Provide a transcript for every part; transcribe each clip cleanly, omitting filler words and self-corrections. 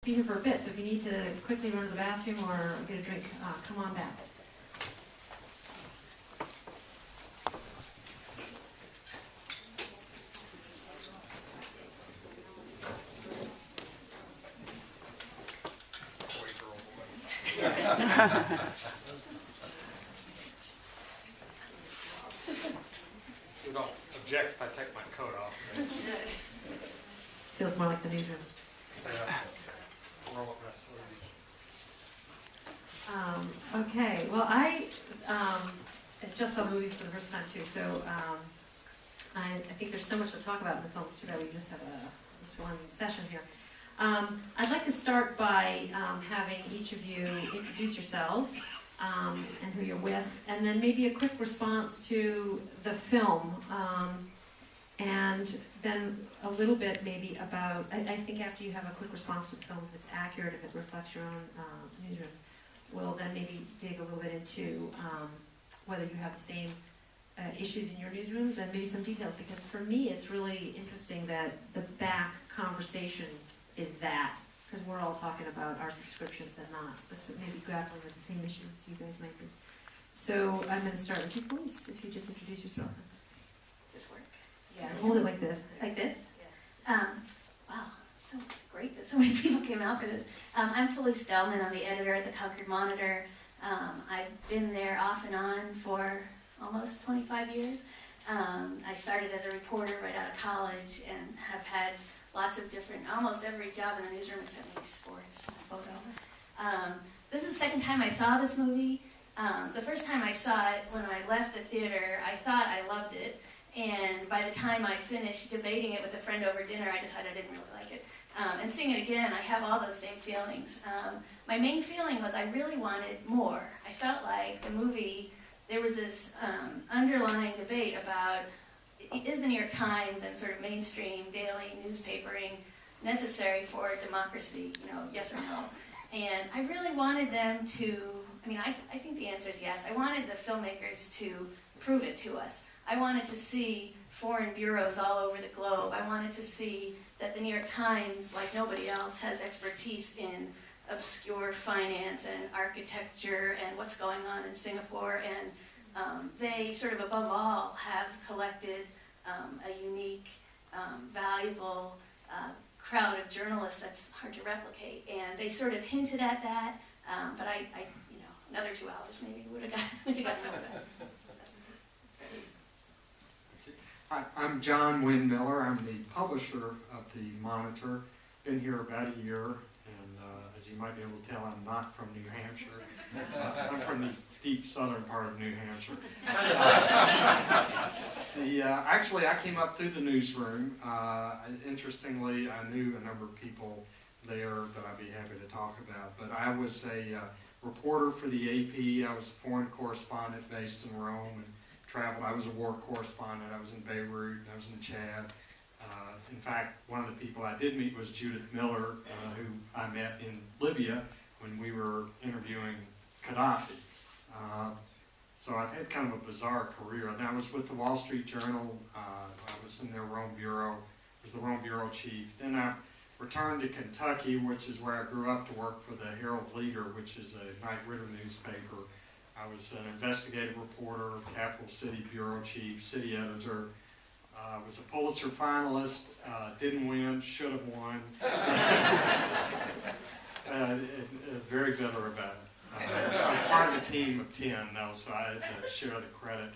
be here for a bit, so if you need to quickly run to the bathroom or get a drink, come on back. You don't object if I take my coat off. Feels more like the newsroom. Roll up my sleeves. Okay, well, I just saw movies for the first time too, so I think there's so much to talk about in the film. It's too bad we just have this one session here. I'd like to start by having each of you introduce yourselves and who you're with, and then maybe a quick response to the film, and then a little bit maybe about, I think after you have a quick response to the film, if it's accurate, if it reflects your own newsroom, we'll then maybe dig a little bit into whether you have the same issues in your newsrooms and maybe some details, because for me it's really interesting that the back conversation is that, because we're all talking about our subscriptions and not maybe grappling with the same issues you guys might be. So I'm going to start with you, Felice, if you just introduce yourself. Does this work? Yeah, hold it like this. Like this? Yeah. Wow, it's so great that so many people came out for this. I'm Felice Belman. I'm the editor at the Concord Monitor. I've been there off and on for almost 25 years. I started as a reporter right out of college and have had lots of different, almost every job in the newsroom except maybe sports and photo. This is the second time I saw this movie. The first time I saw it, when I left the theater, I thought I loved it. And by the time I finished debating it with a friend over dinner, I decided I didn't really like it. And seeing it again, I have all those same feelings. My main feeling was I really wanted more. I felt like the movie, there was this underlying debate about, is the New York Times and sort of mainstream daily newspapering necessary for democracy, yes or no? And I really wanted them to, I think the answer is yes. I wanted the filmmakers to prove it to us. I wanted to see foreign bureaus all over the globe. I wanted to see that the New York Times, like nobody else, has expertise in obscure finance and architecture and what's going on in Singapore. And they sort of, above all, have collected a unique, valuable crowd of journalists that's hard to replicate. And they sort of hinted at that, but I another 2 hours maybe would have gotten over that. Hi, I'm John Winn Miller. I'm the publisher of the Monitor. Been here about a year, and as you might be able to tell, I'm not from New Hampshire. I'm from the deep southern part of New Hampshire. Actually, I came up through the newsroom. Interestingly, I knew a number of people there that I'd be happy to talk about. But I was a reporter for the AP. I was a foreign correspondent based in Rome and traveled. I was a war correspondent. I was in Beirut. I was in Chad. In fact, one of the people I did meet was Judith Miller, who I met in Libya when we were interviewing Gaddafi. So I've had kind of a bizarre career. And I was with the Wall Street Journal. I was in their Rome bureau. I was the Rome bureau chief. Then I returned to Kentucky, which is where I grew up, to work for the Herald Leader, which is a Knight Ridder newspaper. I was an investigative reporter, capital city bureau chief, city editor. Was a Pulitzer finalist, didn't win, should have won. Very bitter about it. I was part of a team of 10, though, so I had to share the credit.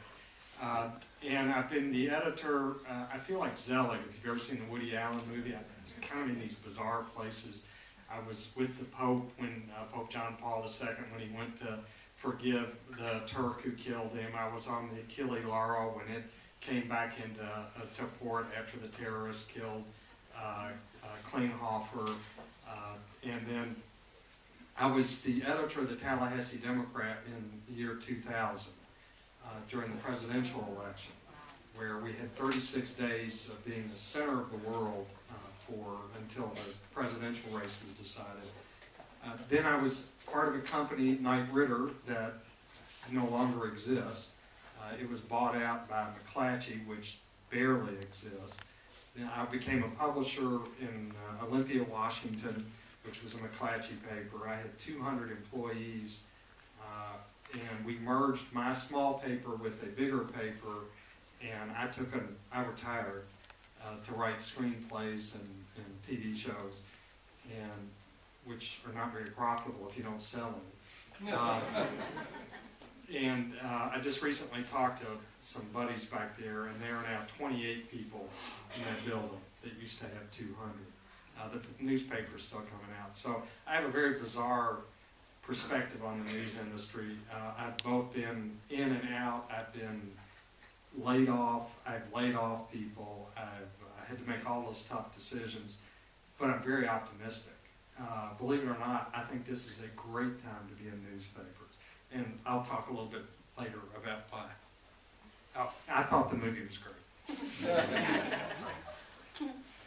And I've been the editor, I feel like Zelig, if you've ever seen the Woody Allen movie. I'm kind of in these bizarre places. I was with the Pope when Pope John Paul II, when he went to forgive the Turk who killed him. I was on the Achille Lauro when it came back into to port after the terrorists killed Klinghoffer. And then I was the editor of the Tallahassee Democrat in the year 2000 during the presidential election, where we had 36 days of being the center of the world until the presidential race was decided. Then I was part of a company, Knight Ridder, that no longer exists. It was bought out by McClatchy, which barely exists. Then I became a publisher in Olympia, Washington, which was a McClatchy paper. I had 200 employees, and we merged my small paper with a bigger paper, and I retired to write screenplays and TV shows, and which are not very profitable if you don't sell them. I just recently talked to some buddies back there, and there are now 28 people in that building that used to have 200. The newspaper's still coming out. So I have a very bizarre perspective on the news industry. I've both been in and out. I've been laid off. I've laid off people. I had to make all those tough decisions. But I'm very optimistic. Believe it or not, I think this is a great time to be in newspapers. And I'll talk a little bit later about why. I thought the movie was great.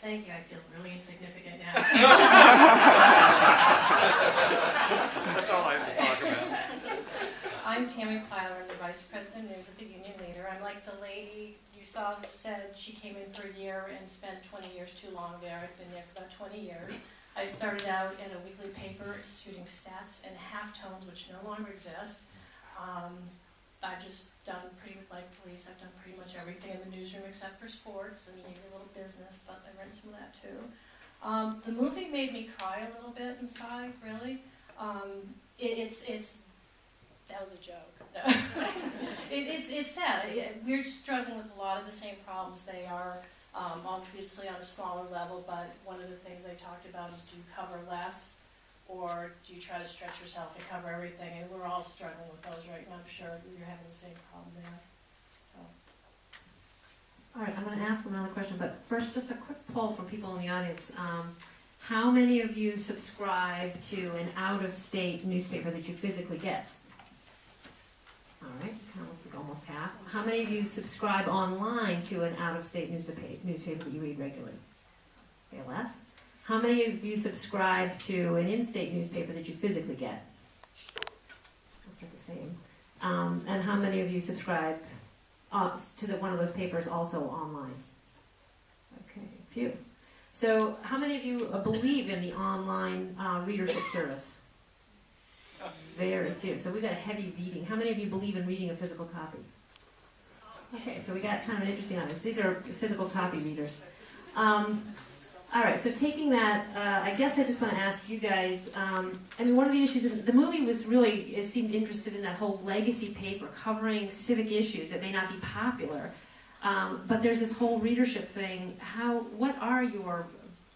Thank you, I feel really insignificant now. That's all I have to talk about. I'm Tami Plyler, I'm the Vice President of News at the Union Leader. I'm like the lady you saw who said she came in for a year and spent 20 years too long there. I've been there for about 20 years. I started out in a weekly paper shooting stats and halftones, which no longer exist. I've just done like Felice, I've done pretty much everything in the newsroom except for sports and maybe a little business, but I read some of that too. The movie made me cry a little bit inside, really. That was a joke. No. It's sad. We're struggling with a lot of the same problems they are, obviously on a smaller level, but one of the things they talked about is do you cover less, or do you try to stretch yourself and cover everything? And we're all struggling with those right now. I'm sure you're having the same problems there. So. All right, I'm going to ask another question, but first just a quick poll from people in the audience. How many of you subscribe to an out-of-state newspaper that you physically get? All right, kind of looks like almost half. How many of you subscribe online to an out-of-state newspaper that you read regularly? Okay, less. How many of you subscribe to an in-state newspaper that you physically get? Looks like the same. And how many of you subscribe to one of those papers also online? Okay, a few. So how many of you believe in the online readership service? Very few. So we got a heavy reading. How many of you believe in reading a physical copy? Okay, so we got kind of an interesting audience. These are physical copy readers. All right, so taking that, I guess I just want to ask you guys, I mean, one of the issues, the movie was really, it seemed interested in that whole legacy paper covering civic issues that may not be popular, but there's this whole readership thing. What are your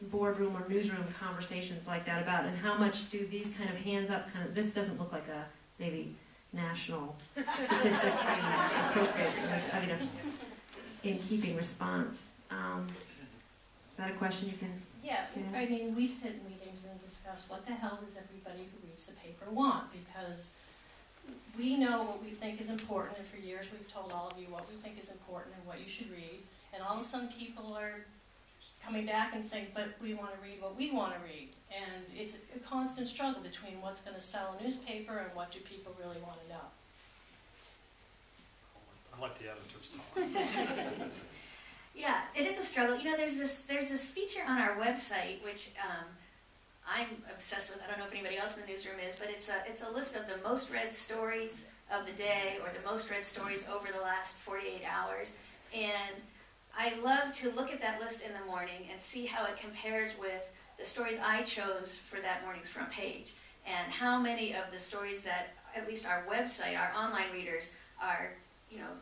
boardroom or newsroom conversations like that about, and how much do these kind of hands-up this doesn't look like a maybe national statistic appropriate, I mean, in keeping response. Is that a question you can? Yeah, I mean, we sit in meetings and discuss what the hell does everybody who reads the paper want, because we know what we think is important, and for years we've told all of you what we think is important and what you should read, and all of a sudden people are coming back and saying, but we want to read what we want to read, and it's a constant struggle between what's going to sell a newspaper and what do people really want to know. I'll let the editors talk. Yeah, it is a struggle. You know, there's this feature on our website which I'm obsessed with. I don't know if anybody else in the newsroom is, but it's a list of the most read stories of the day, or the most read stories over the last 48 hours. And I love to look at that list in the morning and see how it compares with the stories I chose for that morning's front page, and how many of the stories that at least our website, our online readers are,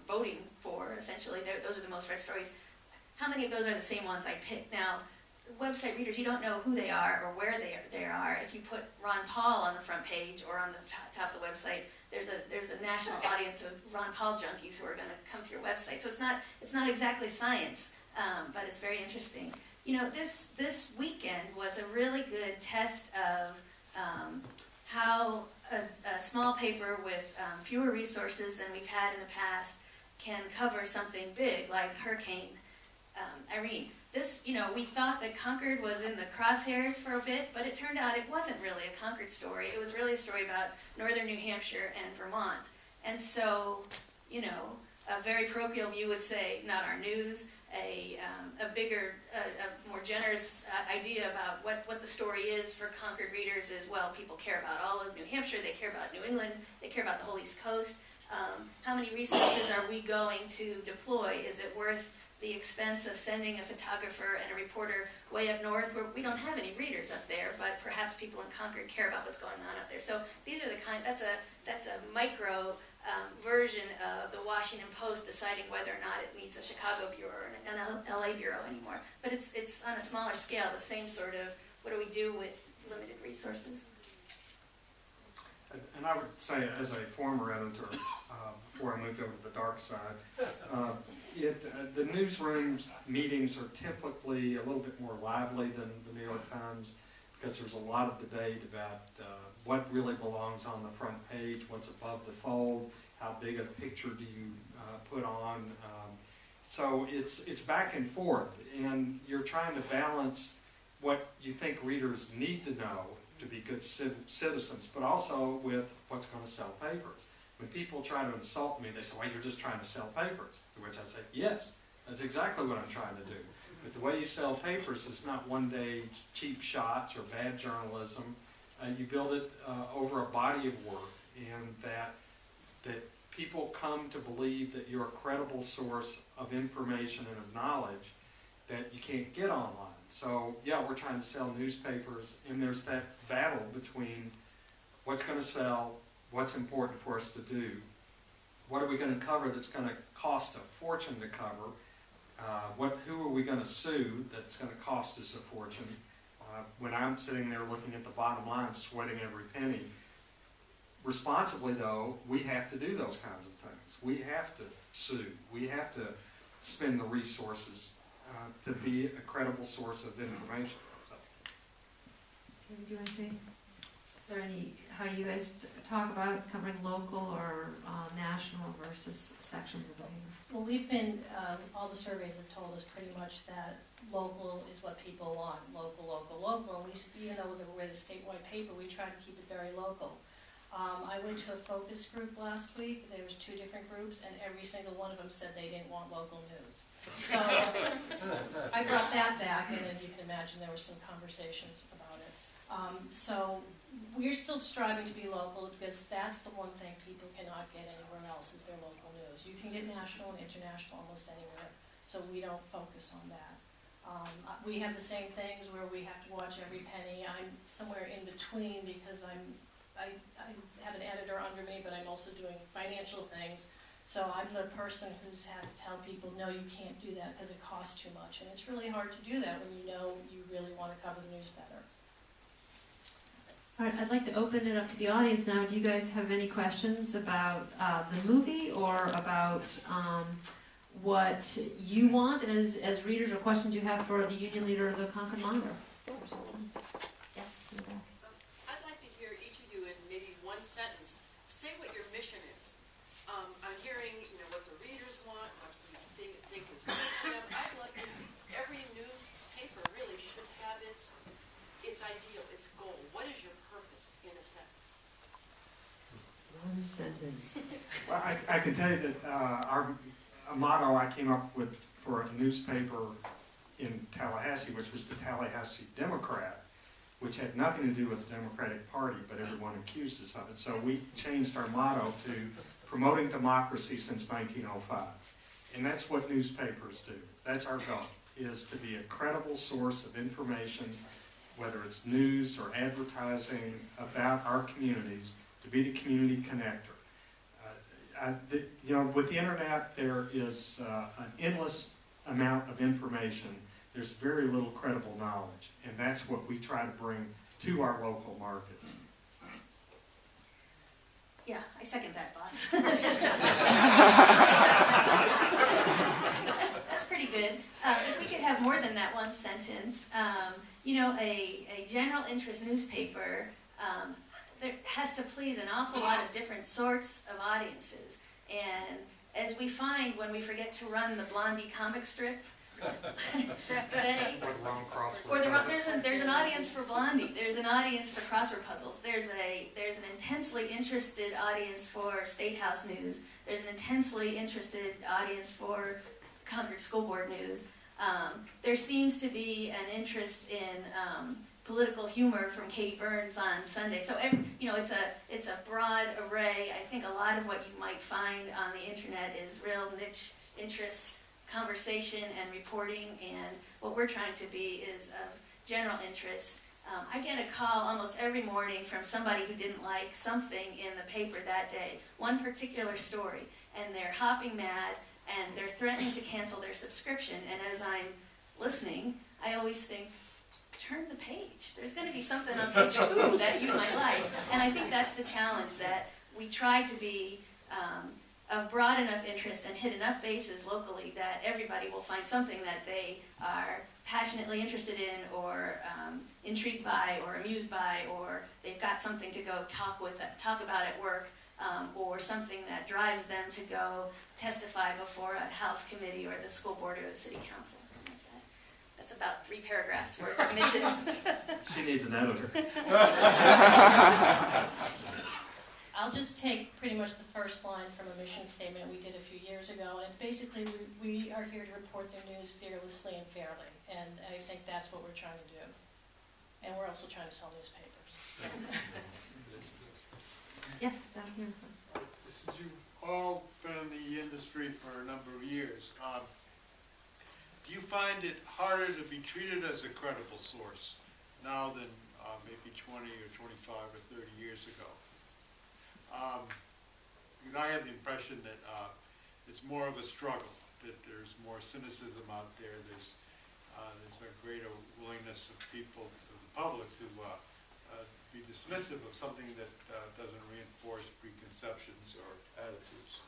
voting for. Essentially, those are the most read stories. How many of those are the same ones I picked? Now, website readers, you don't know who they are or where they are. If you put Ron Paul on the front page or on the top of the website, there's a national audience of Ron Paul junkies who are going to come to your website. So it's not exactly science, but it's very interesting. This weekend was a really good test of how a small paper with fewer resources than we've had in the past can cover something big like Hurricane Irene. We thought that Concord was in the crosshairs for a bit, but it turned out it wasn't really a Concord story. It was really a story about northern New Hampshire and Vermont. And so, a very parochial view would say, not our news. a bigger, a more generous idea about what the story is for Concord readers is, well, people care about all of New Hampshire, they care about New England, they care about the whole East Coast. How many resources are we going to deploy? Is it worth the expense of sending a photographer and a reporter way up north where we don't have any readers up there, but perhaps people in Concord care about what's going on up there? So these are the kind, that's a micro version of the Washington Post deciding whether or not it needs a Chicago bureau or an LA bureau anymore. But it's on a smaller scale, the same sort of, what do we do with limited resources? And I would say, as a former editor, before I moved over to the dark side, the newsroom meetings are typically a little bit more lively than the New York Times, because there's a lot of debate about what really belongs on the front page, what's above the fold, how big a picture do you put on. So it's back and forth, and you're trying to balance what you think readers need to know to be good citizens, but also with what's going to sell papers. When people try to insult me, they say, well, you're just trying to sell papers. To which I say, yes, that's exactly what I'm trying to do. But the way you sell papers is not one-day cheap shots or bad journalism. You build it over a body of work, and that people come to believe that you're a credible source of information and of knowledge that you can't get online. So, yeah, we're trying to sell newspapers, and there's that battle between what's going to sell, what's important for us to do, what are we going to cover that's going to cost a fortune to cover, who are we going to sue that's going to cost us a fortune. When I'm sitting there looking at the bottom line, sweating every penny, responsibly though, we have to do those kinds of things. We have to sue. We have to spend the resources to be a credible source of information. So. Do you want to say? Is there any, how you guys talk about covering local or national versus sections of the paper? Well, we've been, all the surveys have told us pretty much that local is what people want, local, local, local. And we, even though we're a statewide paper, we try to keep it very local. I went to a focus group last week. There was 2 different groups, and every single one of them said they didn't want local news. So I brought that back, and then you can imagine there were some conversations about it. So we're still striving to be local, because that's the one thing people cannot get anywhere else is their local news. You can get national and international almost anywhere, so we don't focus on that. We have the same things where we have to watch every penny. I'm somewhere in between because I have an editor under me, but I'm also doing financial things. So I'm the person who's had to tell people, no, you can't do that because it costs too much. And it's really hard to do that when you know you really want to cover the news better. All right, I'd like to open it up to the audience now. Do you guys have any questions about the movie or about what you want as readers, or questions you have for the union leader of the Concord Monitor? Yes. I'd like to hear each of you in maybe one sentence say what your mission is. I'm hearing, what the readers want, what you think is good for them. I'd like every newspaper really should have its ideal, its goal. What is your purpose in a sentence? One sentence. Well, I can tell you that a motto I came up with for a newspaper in Tallahassee, which was the Tallahassee Democrat, which had nothing to do with the Democratic Party, but everyone accused us of it. So we changed our motto to promoting democracy since 1905. And that's what newspapers do. That's our goal, is to be a credible source of information, whether it's news or advertising about our communities, to be the community connector. With the internet, there is an endless amount of information. There's very little credible knowledge, and that's what we try to bring to our local markets. Yeah, I second that, boss. That's pretty good. If we could have more than that one sentence, a general interest newspaper there has to please an awful lot of different sorts of audiences. And as we find when we forget to run the Blondie comic strip, say, there's an audience for Blondie. There's an audience for crossword puzzles. There's an intensely interested audience for State House news. There's an intensely interested audience for Concord School Board News. There seems to be an interest in political humor from Katie Burns on Sunday. So it's a broad array. I think a lot of what you might find on the internet is real niche interest, conversation, and reporting. And what we're trying to be is of general interest. I get a call almost every morning from somebody who didn't like something in the paper that day, one particular story, and they're hopping mad, and they're threatening to cancel their subscription. And as I'm listening, I always think, turn the page. There's going to be something on page 2 that you might like. And I think that's the challenge, that we try to be of broad enough interest and hit enough bases locally that everybody will find something that they are passionately interested in, or intrigued by, or amused by, or they've got something to go talk about at work, or something that drives them to go testify before a house committee or the school board or the city council. That's about 3 paragraphs worth of mission. She needs an editor. I'll just take pretty much the first line from a mission statement we did a few years ago, and it's basically, we are here to report the news fearlessly and fairly, and I think that's what we're trying to do. And we're also trying to sell newspapers. Yes, Dr. Hanson. Since you've all been in the industry for a number of years, do you find it harder to be treated as a credible source now than maybe 20 or 25 or 30 years ago? Because I have the impression that it's more of a struggle, that there's more cynicism out there, there's a greater willingness of people, of the public, to be dismissive of something that doesn't reinforce preconceptions or attitudes.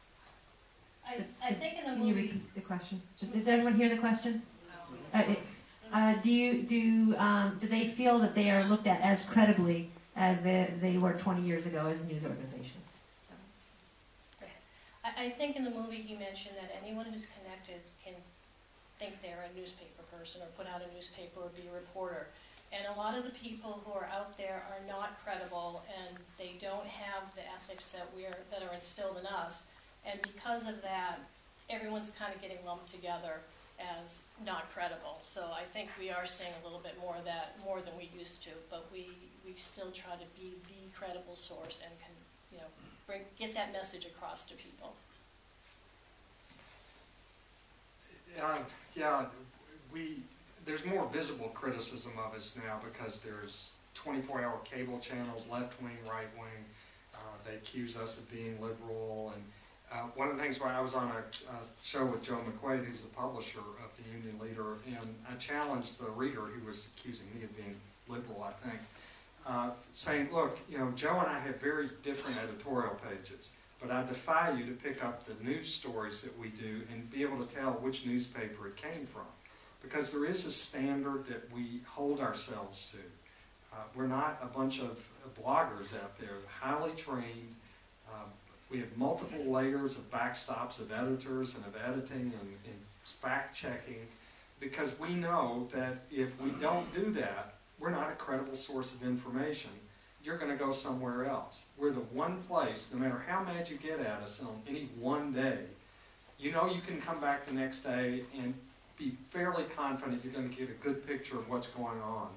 I think in the Can you movie, repeat the question? Did everyone hear the question? Do they feel that they are looked at as credibly as they were 20 years ago as news organizations? I think in the movie he mentioned that anyone who's connected can think they're a newspaper person or put out a newspaper or be a reporter. And a lot of the people who are out there are not credible, and they don't have the ethics that are instilled in us. And because of that, everyone's kind of getting lumped together as not credible. So I think we are seeing a little bit more of that, more than we used to, but we still try to be the credible source and can, get that message across to people. There's more visible criticism of us now because there's 24-hour cable channels, left wing, right wing. They accuse us of being liberal, and one of the things where I was on a show with Joe McQuaid, who's the publisher of the Union Leader, and I challenged the reader who was accusing me of being liberal, I think, saying, look, Joe and I have very different editorial pages, but I defy you to pick up the news stories that we do and be able to tell which newspaper it came from, because there is a standard that we hold ourselves to. We're not a bunch of bloggers out there, highly trained. We have multiple layers of backstops of editors and of editing and fact-checking, because we know that if we don't do that, we're not a credible source of information. You're going to go somewhere else. We're the one place, no matter how mad you get at us on any one day, you can come back the next day and be fairly confident you're going to get a good picture of what's going on.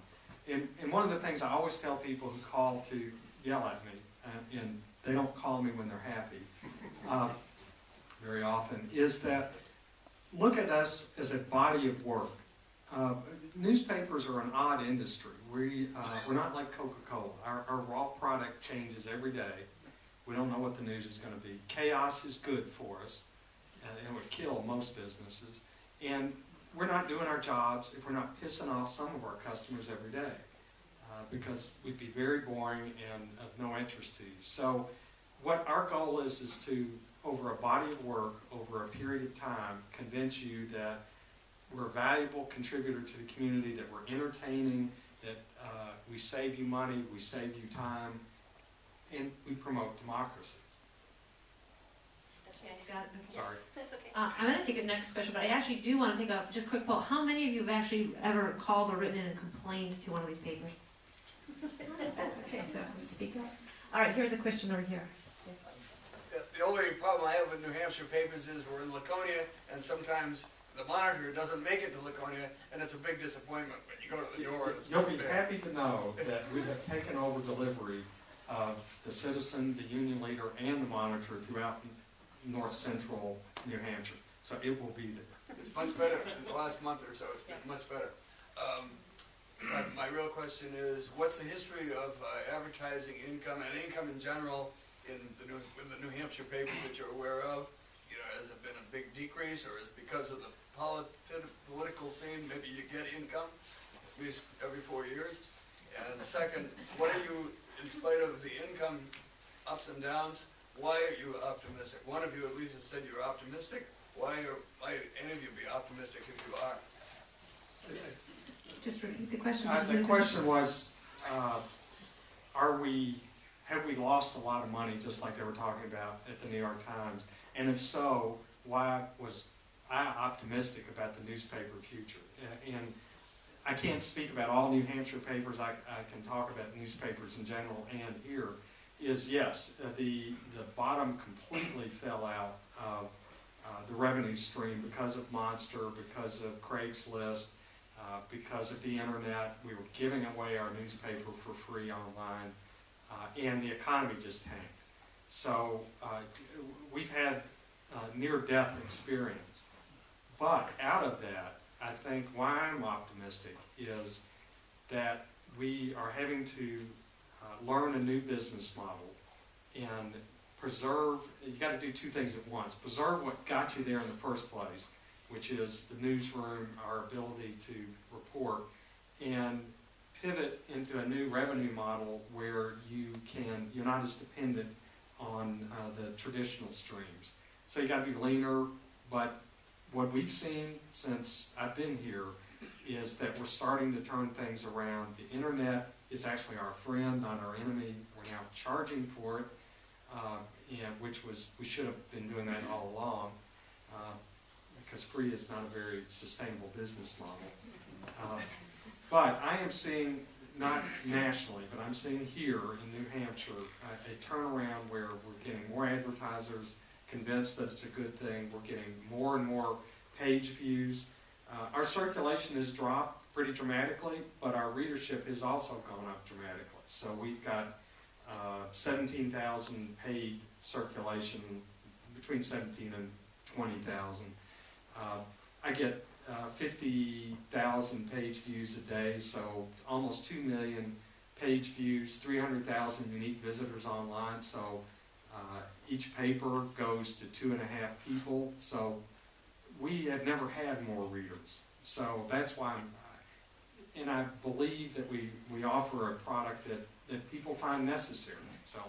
And one of the things I always tell people who call to yell at me, and they don't call me when they're happy very often, is that look at us as a body of work. Newspapers are an odd industry. We're not like Coca-Cola. Our raw product changes every day. We don't know what the news is going to be. Chaos is good for us, and it would kill most businesses. And we're not doing our jobs if we're not pissing off some of our customers every day, because we'd be very boring and of no interest to you. So what our goal is to, over a body of work, over a period of time, convince you that we're a valuable contributor to the community, that we're entertaining, that we save you money, we save you time, and we promote democracy. Yeah, you got it. Sorry. That's okay. I'm going to take the next question, but I actually do want to take a just quick poll. How many of you have actually ever called or written in and complained to one of these papers? Okay, so speak up. All right, here's a question over here. The only problem I have with New Hampshire papers is we're in Laconia, and sometimes the Monitor doesn't make it to Laconia, and it's a big disappointment when you go to the door and it's You'll not be there. happy to know that we have taken over delivery of the Citizen, the Union Leader, and the Monitor throughout north central New Hampshire. So it will be there. It's much better in the last month or so. It's been much better. But my real question is, what's the history of advertising income and income in general in the New Hampshire papers that you're aware of? You know, has it been a big decrease, or is it because of the political scene? Maybe you get income at least every 4 years. And second, what are you, in spite of the income ups and downs, why are you optimistic? One of you at least has said you're optimistic. Why any of you be optimistic if you are? Just repeat the question. The question was, have we lost a lot of money, just like they were talking about at the New York Times? And if so, why was I optimistic about the newspaper future? And I can't speak about all New Hampshire papers. I can talk about newspapers in general, and here is, yes, the bottom completely fell out of the revenue stream because of Monster, because of Craigslist, because of the internet. We were giving away our newspaper for free online, and the economy just tanked. So we've had near-death experience. But out of that, I think why I'm optimistic is that we are having to learn a new business model and preserve. You got to do two things at once. Preserve what got you there in the first place, which is the newsroom, our ability to report, and pivot into a new revenue model where you're not as dependent on the traditional streams. So you got to be leaner, but what we've seen since I've been here is that we're starting to turn things around. The internet is actually our friend, not our enemy. We're now charging for it, we should have been doing that all along, because free is not a very sustainable business model. But I am seeing, not nationally, but I'm seeing here in New Hampshire a turnaround where we're getting more advertisers convinced that it's a good thing. We're getting more and more page views. Our circulation has dropped pretty dramatically, but our readership has also gone up dramatically. So we've got 17,000 paid circulation, between 17 and 20,000. I get 50,000 page views a day, so almost 2 million page views, 300,000 unique visitors online. So each paper goes to 2.5 people. So we have never had more readers. So that's why and I believe that we offer a product that people find necessary. So.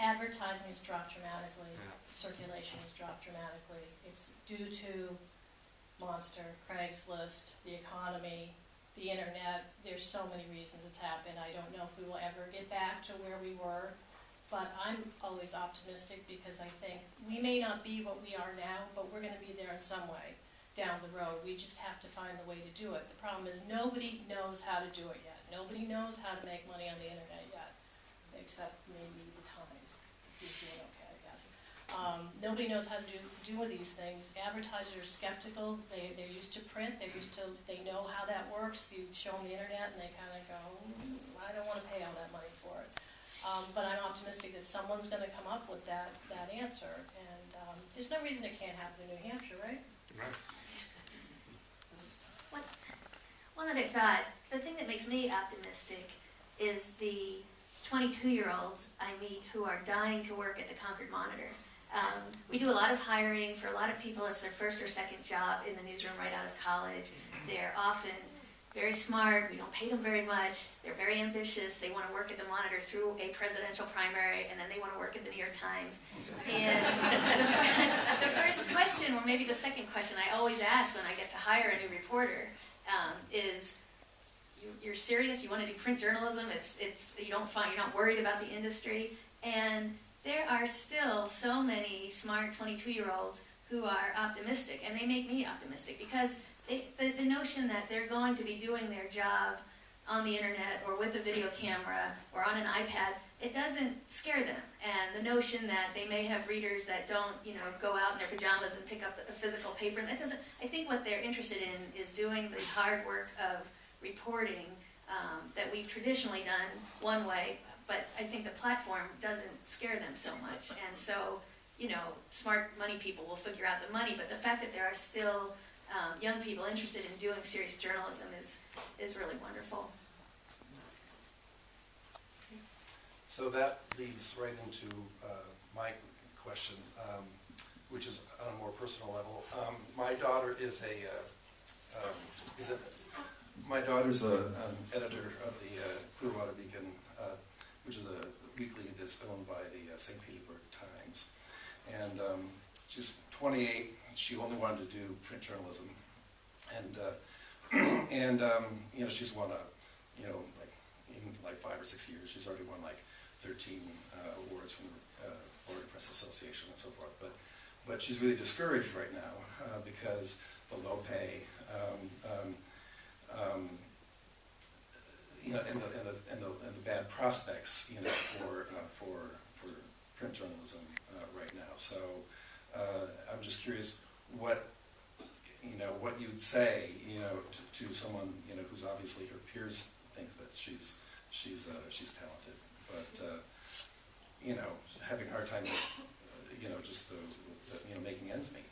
Advertising has dropped dramatically, circulation has dropped dramatically. It's due to Monster, Craigslist, the economy, the internet. There's so many reasons it's happened. I don't know if we will ever get back to where we were, but I'm always optimistic because I think we may not be what we are now, but we're going to be there in some way down the road. We just have to find the way to do it. The problem is nobody knows how to do it yet. Nobody knows how to make money on the internet yet, except maybe the Times. He's doing okay, I guess. Nobody knows how to do these things. Advertisers are skeptical. They're used to print. They know how that works. You show them the internet and they kind of go, I don't want to pay all that money for it. But I'm optimistic that someone's going to come up with that answer. And there's no reason it can't happen in New Hampshire, right? Right. One other thought, the thing that makes me optimistic is the 22-year-olds I meet who are dying to work at the Concord Monitor. We do a lot of hiring for a lot of people. It's their first or second job in the newsroom right out of college. They're often very smart. We don't pay them very much. They're very ambitious. They want to work at the Monitor through a presidential primary, and then they want to work at the New York Times. And the first question, or maybe the second question I always ask when I get to hire a new reporter is, you're serious? You want to do print journalism? You're not worried about the industry? And there are still so many smart 22-year-olds who are optimistic, and they make me optimistic because the notion that they're going to be doing their job on the internet or with a video camera or on an iPad, it doesn't scare them. And the notion that they may have readers that don't, go out in their pajamas and pick up a physical paper, that doesn't, I think what they're interested in is doing the hard work of reporting that we've traditionally done one way, but I think the platform doesn't scare them so much. And so, smart money people will figure out the money, but the fact that there are still young people interested in doing serious journalism is really wonderful. So that leads right into my question, which is on a more personal level. My daughter is my daughter's an editor of the Clearwater Beacon, which is a weekly that's owned by the St. Petersburg Times. And she's 28. She only wanted to do print journalism, and she's won like 5 or 6 years. She's already won like 13 awards from the Florida Press Association and so forth. But she's really discouraged right now because the low pay, and the bad prospects, for print journalism right now. So I'm just curious what you'd say, to someone, who's obviously her peers think that she's talented, but having a hard time, just making ends meet.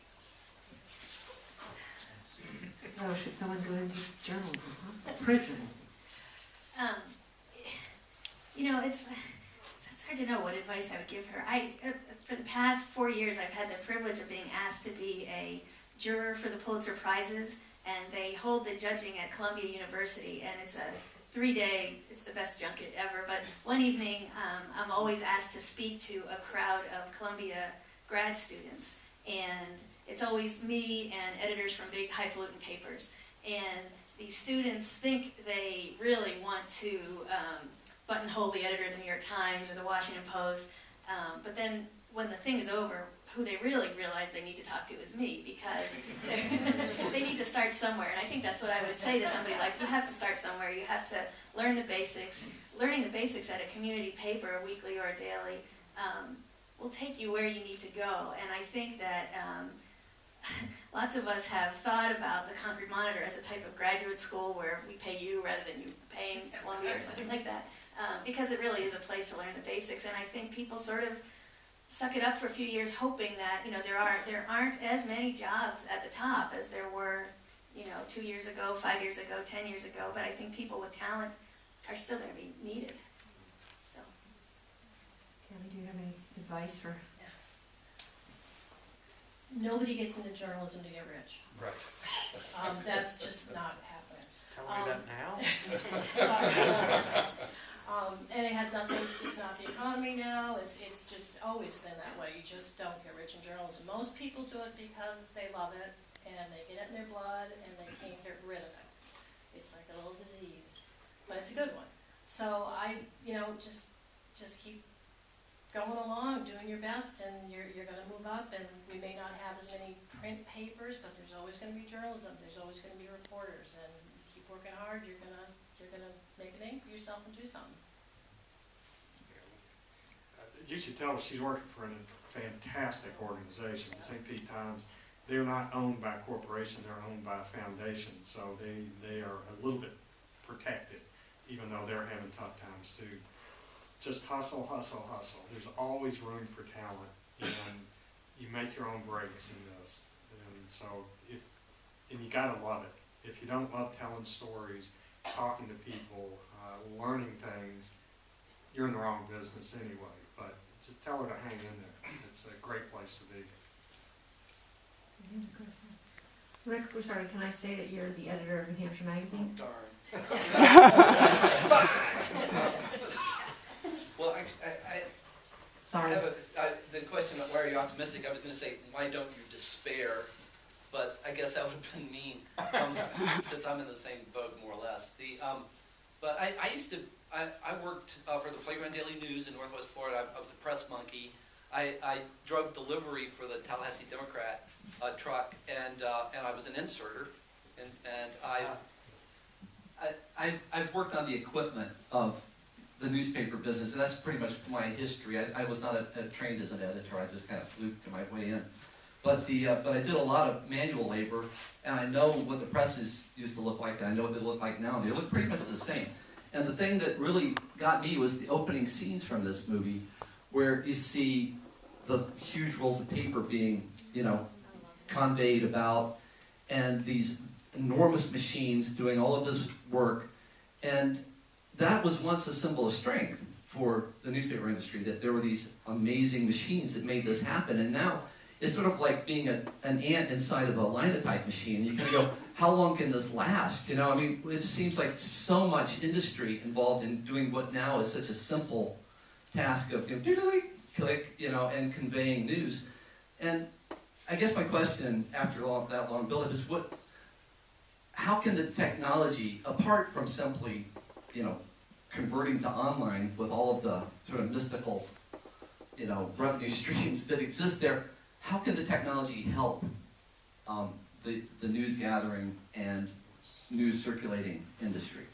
So should someone go into journalism, huh? Print journalism. It's hard to know what advice I would give her. For the past 4 years, I've had the privilege of being asked to be a juror for the Pulitzer Prizes, and they hold the judging at Columbia University, and it's a 3-day, it's the best junket ever, but one evening I'm always asked to speak to a crowd of Columbia grad students, and it's always me and editors from big highfalutin papers, and these students think they really want to buttonhole the editor of the New York Times or the Washington Post, but then when the thing is over, who they really realize they need to talk to is me, because they need to start somewhere. And I think that's what I would say to somebody, like, you have to start somewhere. You have to learn the basics. Learning the basics at a community paper, weekly or daily, will take you where you need to go. And I think that lots of us have thought about the Concord Monitor as a type of graduate school where we pay you rather than you paying Columbia or something like that, because it really is a place to learn the basics. And I think people sort of suck it up for a few years, hoping that there aren't as many jobs at the top as there were 2 years ago, 5 years ago, 10 years ago. But I think people with talent are still going to be needed. So, Tami, do you have any advice for? Nobody gets into journalism to get rich. Right. That's just not happening. Tell me that now? Sorry. And it has nothing, it's not the economy now, it's just always been that way. You just don't get rich in journalism. Most people do it because they love it, and they get it in their blood, and they can't get rid of it. It's like a little disease, but it's a good one. So just keep going along, doing your best, and you're gonna move up, and we may not have as many print papers, but there's always gonna be journalism, there's always gonna be reporters, and keep working hard, you're gonna make a name for yourself and do something. You should tell her she's working for a fantastic organization, the St. Pete Times. They're not owned by a corporation, they're owned by a foundation, so they are a little bit protected, even though they're having tough times too. Just hustle, hustle, hustle. There's always room for talent, and you make your own breaks in this. And so, and you gotta love it. If you don't love telling stories, talking to people, learning things, you're in the wrong business anyway. But just tell her to hang in there. It's a great place to be. Rick, we're sorry, can I say that you're the editor of New Hampshire Magazine? Darn. Well, Sorry. I have the question of why are you optimistic? I was going to say, why don't you despair? But I guess that would have been mean, since I'm in the same boat more or less. But I worked for the Flagrant Daily News in Northwest Florida. I was a press monkey. I drove delivery for the Tallahassee Democrat truck, and I was an inserter, and I've worked on the equipment of the newspaper business, and that's pretty much my history. I was not trained as an editor, I just kind of fluked my way in. But I did a lot of manual labor, and I know what the presses used to look like, and I know what they look like now, and they look pretty much the same. And the thing that really got me was the opening scenes from this movie, where you see the huge rolls of paper being, conveyed about, and these enormous machines doing all of this work. And that was once a symbol of strength for the newspaper industry, that there were these amazing machines that made this happen. And now it's sort of like being an ant inside of a linotype machine. You kind of go, how long can this last? It seems like so much industry involved in doing what now is such a simple task of click, and conveying news. And I guess my question after that long build-up is how can the technology, apart from simply, converting to online with all of the sort of mystical, revenue streams that exist there, how can the technology help the news gathering and news circulating industry?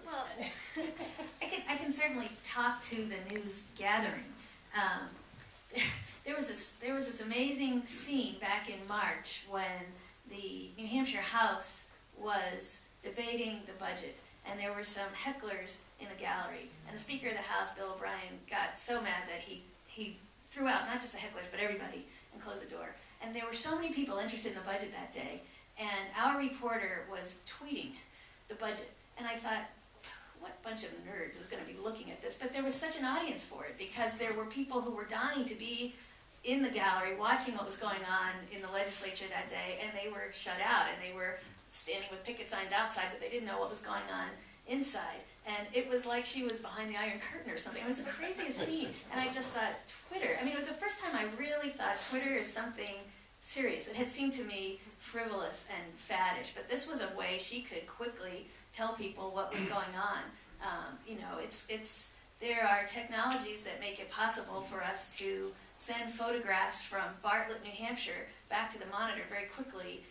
Well, I can certainly talk to the news gathering. There was this amazing scene back in March when the New Hampshire House was debating the budget, and there were some hecklers in the gallery, and the Speaker of the House, Bill O'Brien, got so mad that he threw out not just the hecklers but everybody and closed the door. And there were so many people interested in the budget that day, and our reporter was tweeting the budget, and I thought, what bunch of nerds is going to be looking at this? But there was such an audience for it, because there were people who were dying to be in the gallery watching what was going on in the legislature that day, and they were shut out, and they were standing with picket signs outside, but they didn't know what was going on inside. And it was like she was behind the Iron Curtain or something. It was the craziest scene. And I just thought, Twitter. It was the first time I really thought Twitter is something serious. It had seemed to me frivolous and faddish, but this was a way she could quickly tell people what was going on. There are technologies that make it possible for us to send photographs from Bartlett, New Hampshire, back to the Monitor very quickly,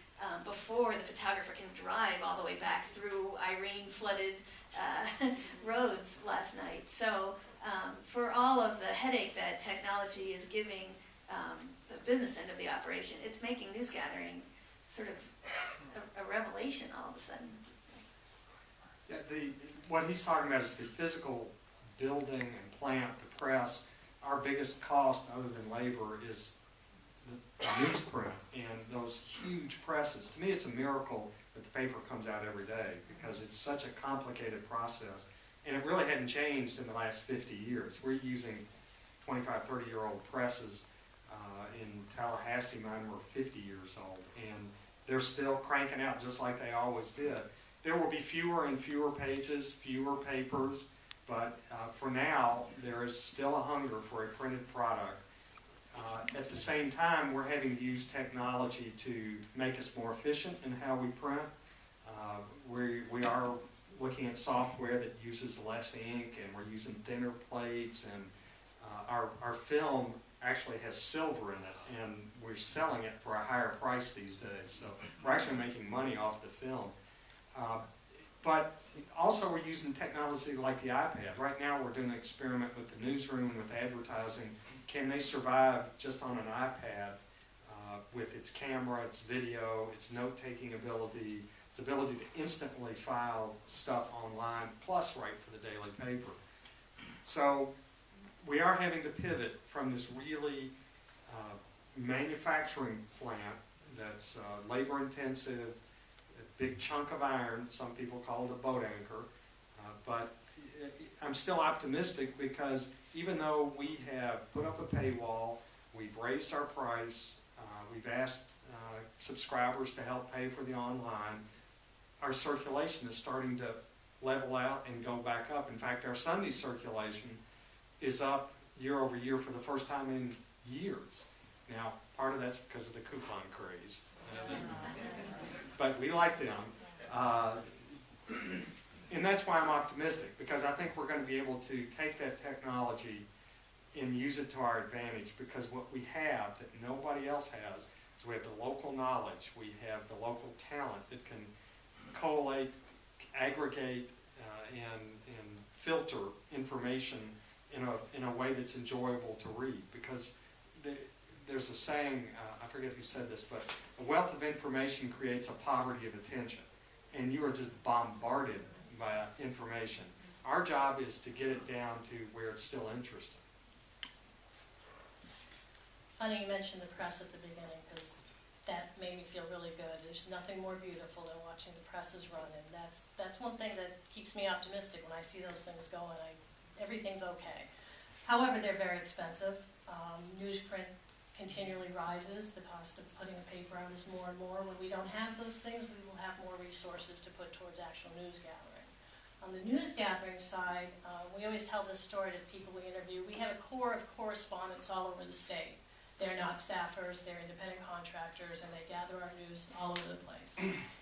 before the photographer can drive all the way back through Irene-flooded roads last night. So for all of the headache that technology is giving the business end of the operation, it's making news gathering sort of a revelation all of a sudden. Yeah, what he's talking about is the physical building and plant, the press. Our biggest cost, other than labor, is the newsprint and those huge presses. To me, it's a miracle that the paper comes out every day, because it's such a complicated process. And it really hadn't changed in the last 50 years. We're using 25, 30-year-old presses. In Tallahassee, mine were 50 years old, and they're still cranking out just like they always did. There will be fewer and fewer pages, fewer papers, but for now, there is still a hunger for a printed product. At the same time, we're having to use technology to make us more efficient in how we print. We are looking at software that uses less ink, and we're using thinner plates, and our film actually has silver in it, and we're selling it for a higher price these days. So we're actually making money off the film. But also we're using technology like the iPad. Right now we're doing an experiment with the newsroom, with advertising. Can they survive just on an iPad with its camera, its video, its note-taking ability, its ability to instantly file stuff online, plus write for the daily paper. So we are having to pivot from this really manufacturing plant that's labor-intensive, a big chunk of iron, some people call it a boat anchor, but I'm still optimistic, because even though we have put up a paywall, we've raised our price, we've asked subscribers to help pay for the online, our circulation is starting to level out and go back up. In fact, our Sunday circulation is up year over year for the first time in years. Now, part of that's because of the coupon craze, but we like them. And that's why I'm optimistic, because I think we're going to be able to take that technology and use it to our advantage, because what we have that nobody else has is we have the local knowledge, we have the local talent that can collate aggregate and filter information in a way that's enjoyable to read. Because there's a saying, I forget who said this, but a wealth of information creates a poverty of attention. And you are just bombarded by information. Our job is to get it down to where it's still interesting. Funny you mentioned the press at the beginning, because that made me feel really good. There's nothing more beautiful than watching the presses run, and that's one thing that keeps me optimistic when I see those things going. Everything's okay. However, they're very expensive. Newsprint continually rises. The cost of putting a paper out is more and more. When we don't have those things, we will have more resources to put towards actual news gathering. On the news gathering side, we always tell this story to people we interview. We have a core of correspondents all over the state. They're not staffers, they're independent contractors, and they gather our news all over the place.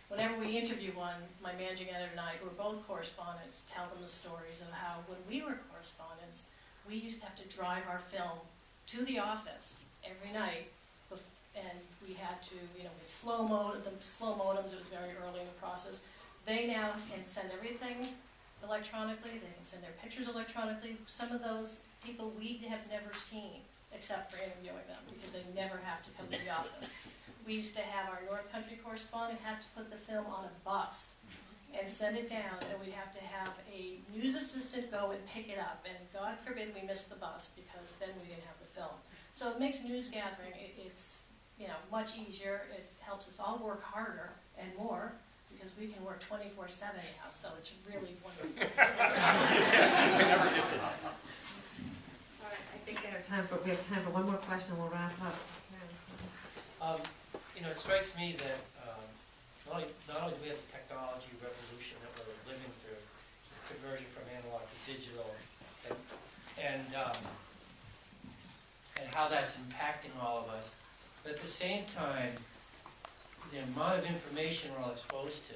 Whenever we interview one, my managing editor and I, who are both correspondents, tell them the stories of how when we were correspondents, we used to have to drive our film to the office every night, and we had to, with slow modems, it was very early in the process. They now can send everything electronically, they can send their pictures electronically. Some of those people we have never seen, except for interviewing them, because they never have to come to the office. We used to have our North Country correspondent had to put the film on a bus and send it down, and we'd have to have a news assistant go and pick it up, and God forbid we missed the bus, because then we didn't have the film. So it makes news gathering, it's much easier. It helps us all work harder and more, because we can work 24/7 now, so it's really wonderful. I think we have time for one more question and we'll wrap up. It strikes me that not only do we have the technology revolution that we're living through, conversion from analog to digital, and how that's impacting all of us, but at the same time, the amount of information we're all exposed to,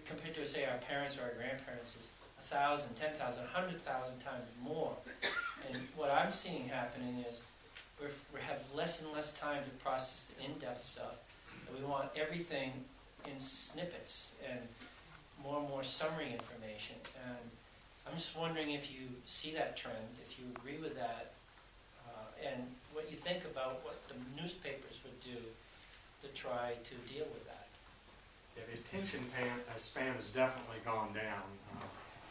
compared to, say, our parents or our grandparents, is 1,000, 10,000, 100,000 times more. And what I'm seeing happening is we have less and less time to process the in-depth stuff, and we want everything in snippets and more summary information. And I'm just wondering if you see that trend, if you agree with that, and what you think about what the newspapers would do to try to deal with that. Yeah, the attention span has definitely gone down.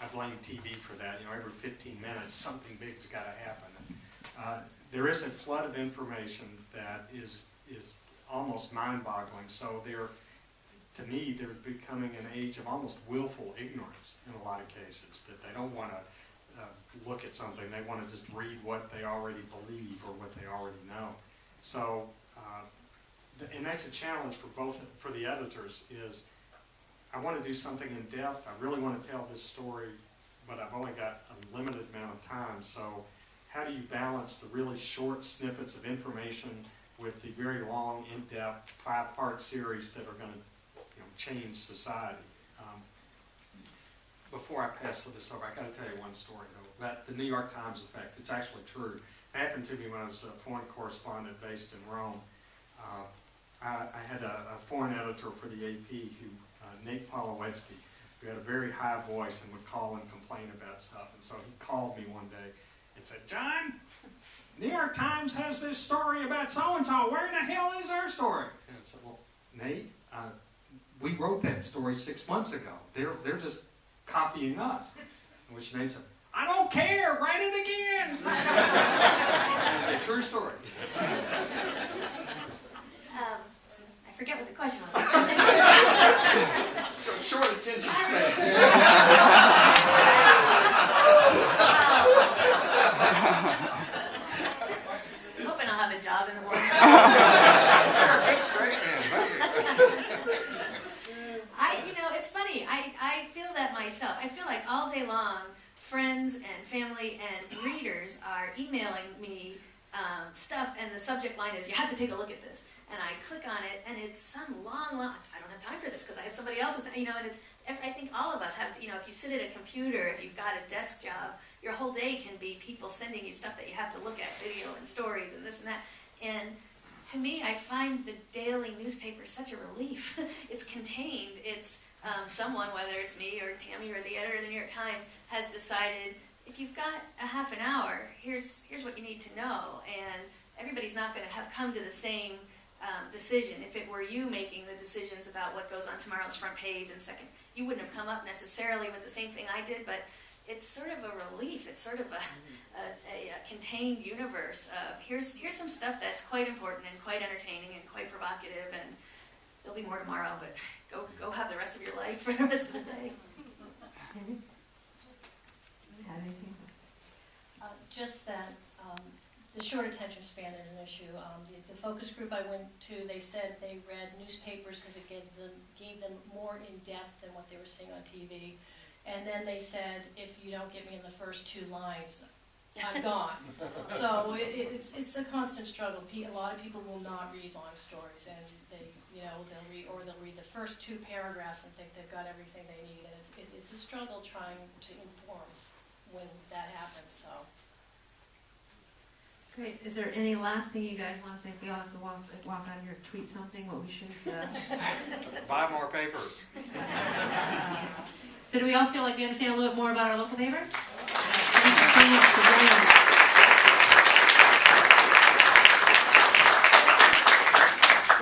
I blame TV for that. Every 15 minutes, something big's got to happen. There is a flood of information that is almost mind-boggling. So to me, they're becoming an age of almost willful ignorance in a lot of cases, that they don't want to look at something. They want to just read what they already believe or what they already know. So, and that's a challenge for the editors, is I want to do something in depth. I really want to tell this story, but I've only got a limited amount of time. So how do you balance the really short snippets of information with the very long, in-depth, 5-part series that are going to change society? Before I pass this over, I got to tell you one story though, about the New York Times effect. It's actually true. It happened to me when I was a foreign correspondent based in Rome. I had a foreign editor for the AP, Nate Polowetsky, who had a very high voice and would call and complain about stuff. And so he called me one day and said, "John, New York Times has this story about so-and-so. Where in the hell is our story?" And I said, "Well, Nate, we wrote that story 6 months ago. They're just copying us." Which Nate said, "I don't care, write it again." It's a true story. I forget what the question was. So short attention span. I'm hoping I'll have a job in the morning. You're a good straight man. It's funny. I feel that myself. I feel like all day long, friends and family and readers are emailing me stuff, and the subject line is, "You have to take a look at this." And I click on it, and it's some long, I don't have time for this because I have somebody else's, and I think all of us have, if you sit at a computer, if you've got a desk job, your whole day can be people sending you stuff that you have to look at, video and stories and this and that. And to me, I find the daily newspaper such a relief. It's contained. It's someone, whether it's me or Tami or the editor of the New York Times, has decided, if you've got a half an hour, here's what you need to know. And everybody's not going to have come to the same decision. If it were you making the decisions about what goes on tomorrow's front page and second, you wouldn't have come up necessarily with the same thing I did, but it's sort of a relief. It's sort of a contained universe of here's some stuff that's quite important and quite entertaining and quite provocative, and there'll be more tomorrow, but go have the rest of your life for the rest of the day. Just that the short attention span is an issue. The focus group I went to, they said they read newspapers because it gave them more in depth than what they were seeing on TV. And then they said, if you don't get me in the first 2 lines, I'm gone. So it's a constant struggle. A lot of people will not read long stories, and they'll read the first 2 paragraphs and think they've got everything they need. And it's a struggle trying to inform when that happens. So. Great. Is there any last thing you guys want to say? We all have to walk out here, tweet something, what we should Buy more papers. So do we all feel like we understand a little bit more about our local neighbors? Thank you so much for joining us.